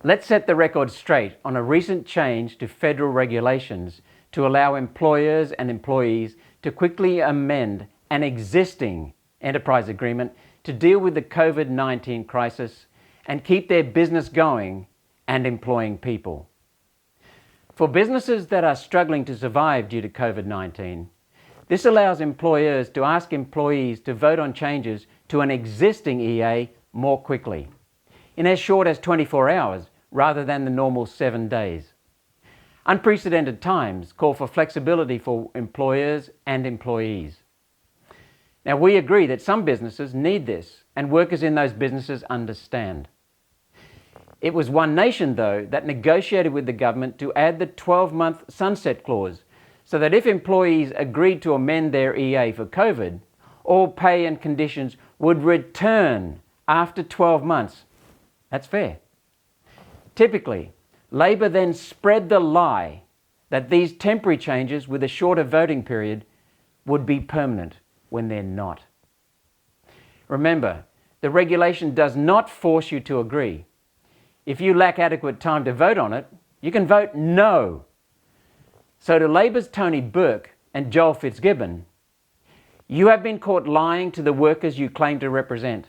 Let's set the record straight on a recent change to federal regulations to allow employers and employees to quickly amend an existing enterprise agreement to deal with the COVID-19 crisis and keep their business going and employing people. For businesses that are struggling to survive due to COVID-19, this allows employers to ask employees to vote on changes to an existing EA more quickly, in as short as 24 hours rather than the normal 7 days. Unprecedented times call for flexibility for employers and employees. Now, we agree that some businesses need this, and workers in those businesses understand. It was One Nation, though, that negotiated with the government to add the 12-month sunset clause so that if employees agreed to amend their EA for COVID, all pay and conditions would return after 12 months. That's fair. Typically, Labor then spread the lie that these temporary changes with a shorter voting period would be permanent when they're not. Remember, the regulation does not force you to agree. If you lack adequate time to vote on it, you can vote no. So to Labor's Tony Burke and Joel Fitzgibbon, you have been caught lying to the workers you claim to represent.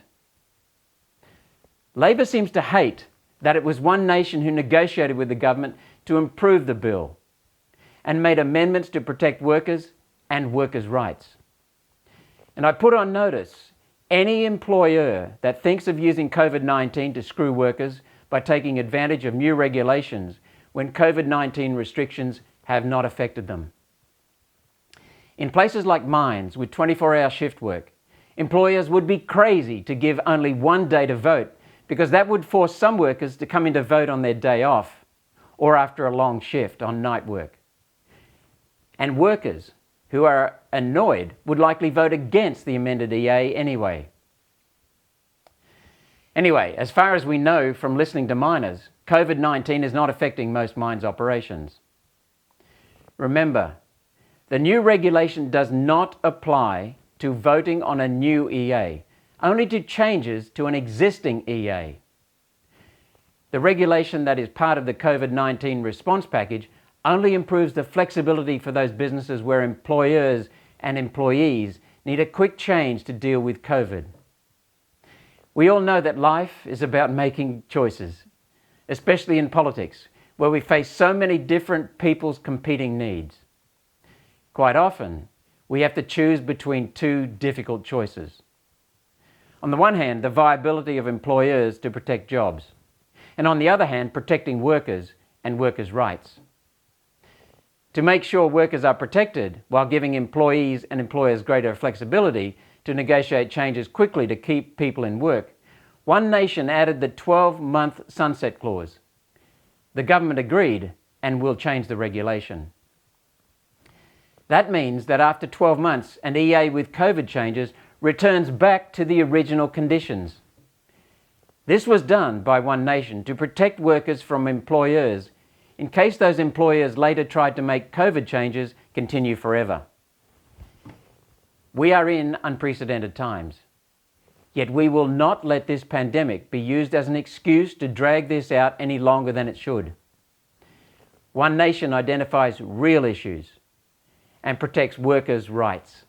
Labor seems to hate that it was One Nation who negotiated with the government to improve the bill and made amendments to protect workers and workers' rights. And I put on notice any employer that thinks of using COVID-19 to screw workers by taking advantage of new regulations when COVID-19 restrictions have not affected them. In places like mines with 24-hour shift work, employers would be crazy to give only one day to vote because that would force some workers to come in to vote on their day off or after a long shift on night work. And workers who are annoyed would likely vote against the amended EA anyway. Anyway, as far as we know from listening to miners, COVID-19 is not affecting most mines' operations. Remember, the new regulation does not apply to voting on a new EA, only to changes to an existing EA. The regulation that is part of the COVID-19 response package only improves the flexibility for those businesses where employers and employees need a quick change to deal with COVID. We all know that life is about making choices, especially in politics, where we face so many different people's competing needs. Quite often, we have to choose between two difficult choices. On the one hand, the viability of employers to protect jobs, and on the other hand, protecting workers and workers' rights. To make sure workers are protected while giving employees and employers greater flexibility to negotiate changes quickly to keep people in work, One Nation added the 12-month sunset clause. The government agreed and will change the regulation. That means that after 12 months, an EA with COVID changes returns back to the original conditions. This was done by One Nation to protect workers from employers in case those employers later tried to make COVID changes continue forever. We are in unprecedented times, yet we will not let this pandemic be used as an excuse to drag this out any longer than it should. One Nation identifies real issues and protects workers' rights.